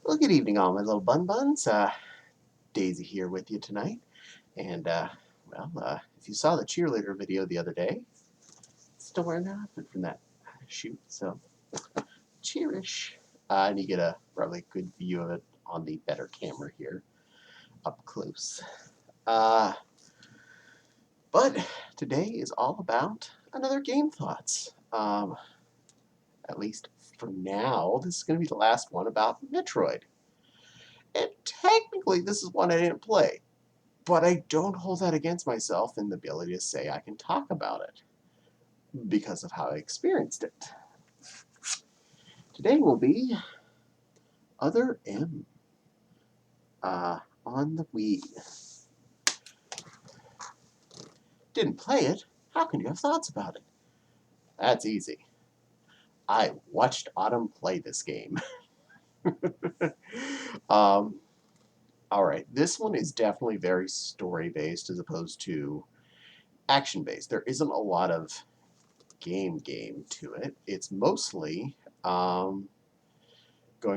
Well, good evening, all my little bun buns. Daisy here with you tonight. And, if you saw the cheerleader video the other day, still wearing the outfit from that shoot, so cheerish. And you get a probably good view of it on the better camera here, up close. But today is all about another game thoughts. At least for now, this is going to be the last one about Metroid. And technically, this is one I didn't play. But I don't hold that against myself in the ability to say I can talk about it because of how I experienced it. Today will be Other M on the Wii. Didn't play it. How can you have thoughts about it? That's easy. I watched Autumn play this game. Alright, this one is definitely very story-based as opposed to action-based. There isn't a lot of game to it. It's mostly going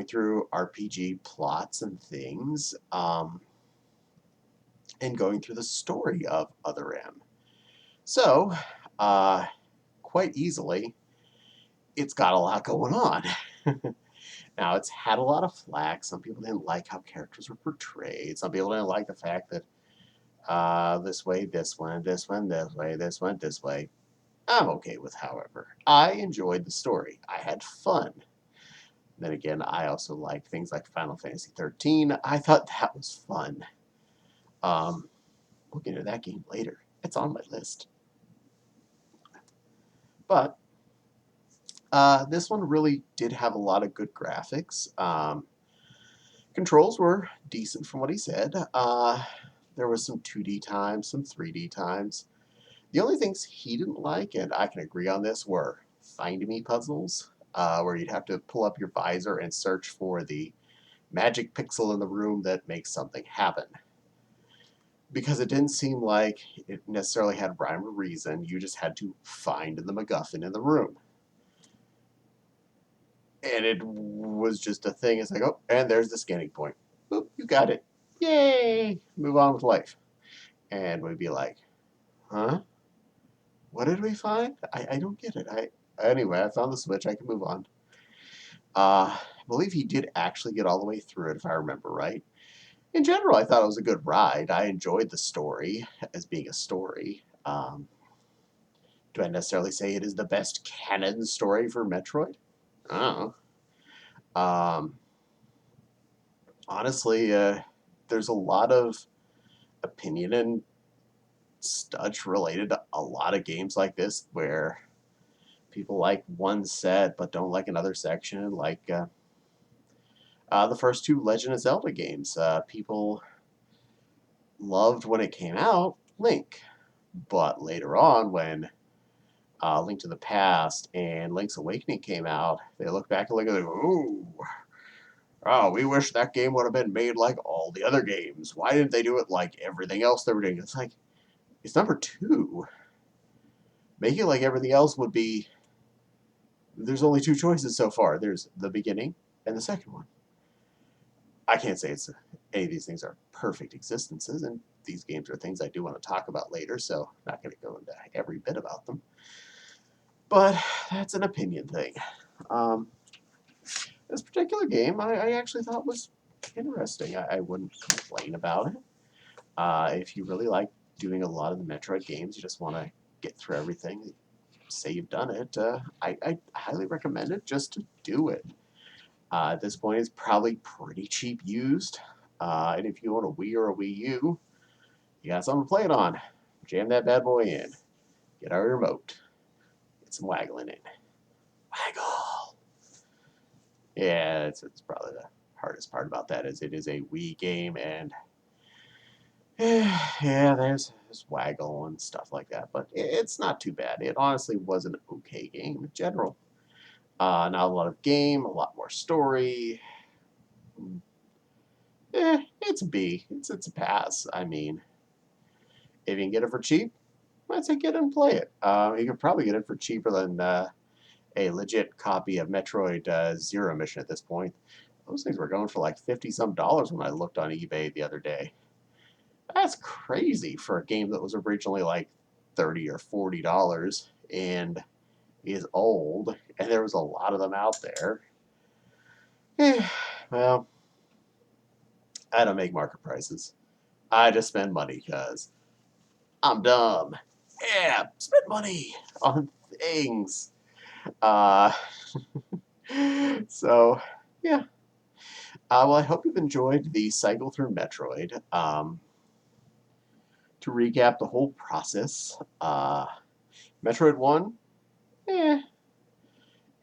through RPG plots and things, and going through the story of Other M. So, quite easily, it's got a lot going on. Now, it's had a lot of flack. Some people didn't like how characters were portrayed. Some people didn't like the fact that this way, this one, this one, this way, this one, this way. I'm okay with however. I enjoyed the story. I had fun. Then again, I also like things like Final Fantasy 13. I thought that was fun. We'll get into that game later. It's on my list. But this one really did have a lot of good graphics. Controls were decent from what he said. There was some 2D times, some 3D times. The only things he didn't like, and I can agree on this, were Find Me puzzles, where you'd have to pull up your visor and search for the magic pixel in the room that makes something happen. Because it didn't seem like it necessarily had rhyme or reason. You just had to find the MacGuffin in the room. And it was just a thing. It's like, oh, and there's the scanning point. Boop, you got it. Yay! Move on with life. And we'd be like, huh? What did we find? I don't get it. Anyway, I found the switch. I can move on. I believe he did actually get all the way through it, if I remember right. In general, I thought it was a good ride. I enjoyed the story as being a story. Do I necessarily say it is the best canon story for Metroid? I don't know. Honestly, there's a lot of opinion and stuff related to a lot of games like this where people like one set but don't like another section, like the first two Legend of Zelda games. People loved when it came out, Link. But later on, when Link to the Past and Link's Awakening came out, they look back and go, ooh, oh, we wish that game would have been made like all the other games. Why didn't they do it like everything else they were doing? It's like, it's number two. Make it like everything else would be. There's only two choices so far. There's the beginning and the second one. I can't say any of these things are perfect existences, and these games are things I do want to talk about later, so I'm not going to go into every bit about them. But that's an opinion thing. This particular game I actually thought was interesting. I wouldn't complain about it. If you really like doing a lot of the Metroid games, you just want to get through everything, say you've done it, I highly recommend it just to do it. At this point, it's probably pretty cheap used. And if you own a Wii or a Wii U, you got something to play it on. Jam that bad boy in. Get our remote. Get some waggling in. Waggle. Yeah, it's probably the hardest part about that is it is a Wii game, and yeah, there's waggle and stuff like that, but it's not too bad. It honestly was an okay game in general. Not a lot of game, a lot more story. It's a B. It's a pass. I mean, if you can get it for cheap, I'd say get it and play it. You could probably get it for cheaper than a legit copy of Metroid Zero Mission at this point. Those things were going for like $50-some when I looked on eBay the other day. That's crazy for a game that was originally like $30 or $40 and is old, and there was a lot of them out there. Well, I don't make market prices. I just spend money because I'm dumb. Yeah, spend money on things. Uh, so, yeah. Well, I hope you've enjoyed the cycle through Metroid. To recap the whole process, Metroid 1, eh,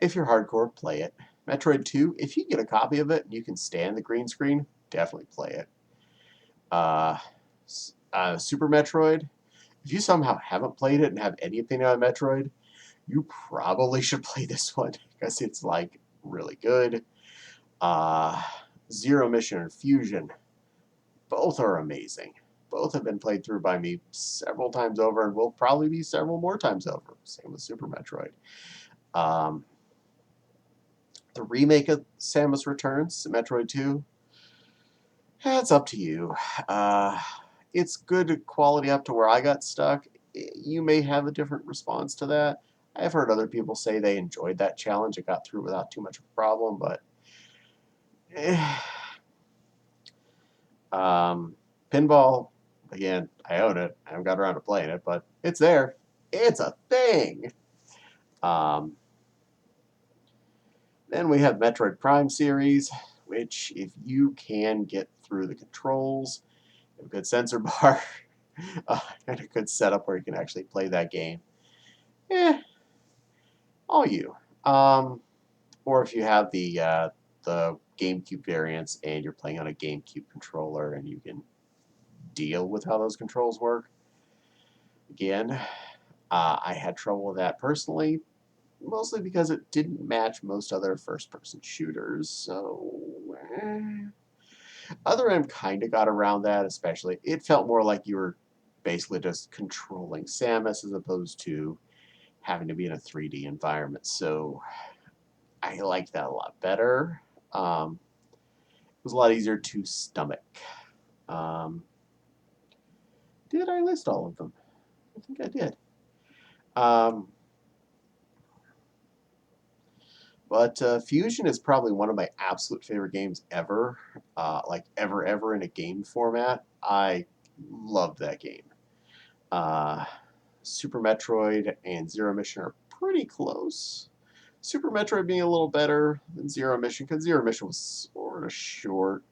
if you're hardcore, play it. Metroid 2, if you get a copy of it and you can stand the green screen, definitely play it. Uh, Super Metroid, if you somehow haven't played it and have any opinion on Metroid, you probably should play this one because it's like really good. Uh, Zero Mission and Fusion, both are amazing. Both have been played through by me several times over and will probably be several more times over. Same with Super Metroid. Um, the remake of Samus Returns, Metroid 2, that's up to you. Uh, it's good quality up to where I got stuck. You may have a different response to that. I've heard other people say they enjoyed that challenge. It got through without too much of a problem, but pinball, again, I own it. I haven't got around to playing it, but it's there. It's a thing. Um, then we have Metroid Prime series, which if you can get through the controls, a good sensor bar, and a good setup where you can actually play that game, all you. Or if you have the GameCube variants and you're playing on a GameCube controller and you can deal with how those controls work. Again, I had trouble with that personally, mostly because it didn't match most other first-person shooters. So, Other M kind of got around that, especially. It felt more like you were basically just controlling Samus as opposed to having to be in a 3D environment. So I liked that a lot better. It was a lot easier to stomach. Um, did I list all of them? I think I did. Um, but Fusion is probably one of my absolute favorite games ever. Like ever in a game format. I loved that game. Uh, Super Metroid and Zero Mission are pretty close. Super Metroid being a little better than Zero Mission because Zero Mission was sort of short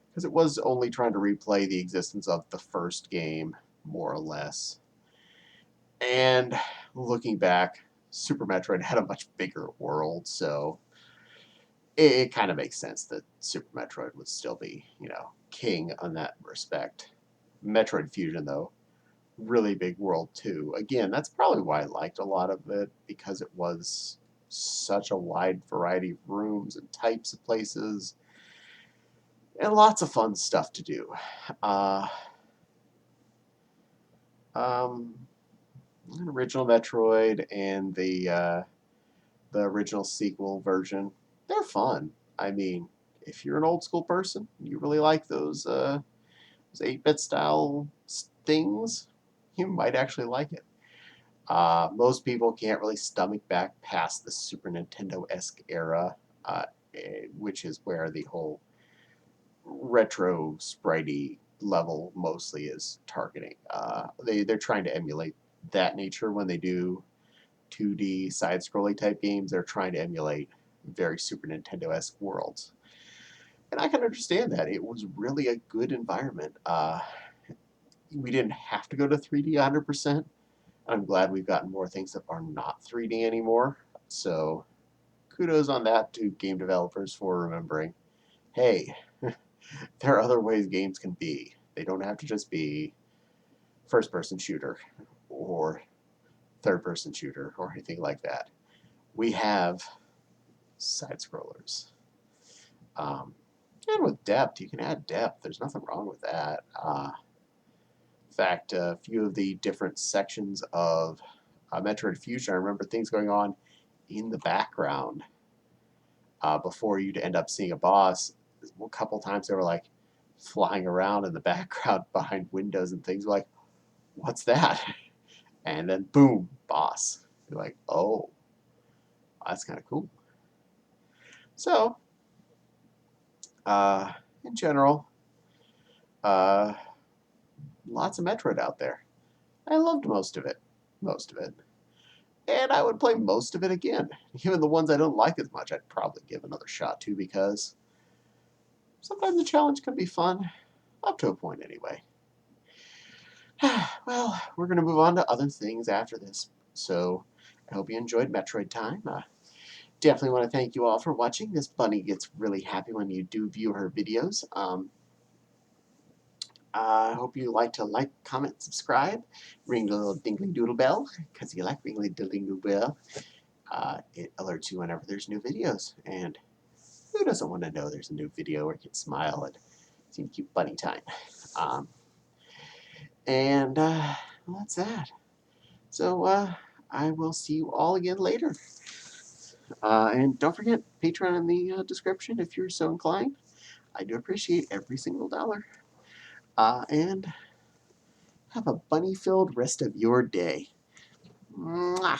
because it was only trying to replay the existence of the first game, more or less. And looking back, Super Metroid had a much bigger world, so it kind of makes sense that Super Metroid would still be, king on that respect. Metroid Fusion, though, really big world too. Again, that's probably why I liked a lot of it, because it was such a wide variety of rooms and types of places and lots of fun stuff to do. Uh, um, Original Metroid and the original sequel version, they're fun. I mean, if you're an old school person, you really like those 8-bit style things, you might actually like it. Most people can't really stomach back past the Super Nintendo-esque era, which is where the whole retro spritey level mostly is targeting. They're trying to emulate that nature when they do 2D side-scrolling type games. They're trying to emulate very Super Nintendo-esque worlds. And I can understand that. It was really a good environment. We didn't have to go to 3D 100%. I'm glad we've gotten more things that are not 3D anymore. So kudos on that to game developers for remembering, hey, there are other ways games can be. They don't have to just be first-person shooter or third-person shooter or anything like that. We have side-scrollers. And with depth, you can add depth. There's nothing wrong with that. In fact, a few of the different sections of Metroid Fusion, I remember things going on in the background before you'd end up seeing a boss. A couple times they were like flying around in the background behind windows and things. We're like, what's that? And then boom, boss. You're like, oh, that's kind of cool. So, in general, uh, lots of Metroid out there. I loved most of it. Most of it. And I would play most of it again. Even the ones I don't like as much, I'd probably give another shot to because sometimes the challenge can be fun. Up to a point, anyway. Well, we're going to move on to other things after this. So, I hope you enjoyed Metroid Time. Definitely want to thank you all for watching. This bunny gets really happy when you do view her videos. I hope you like to like, comment, subscribe, ring the little dingly doodle bell, because you like ringly diddly doodle bell. It alerts you whenever there's new videos. And who doesn't want to know there's a new video where you can smile and see cute bunny time? Um, well, that's that. So, I will see you all again later. And don't forget, Patreon in the description if you're so inclined. I do appreciate every single dollar. And have a bunny-filled rest of your day. Mwah.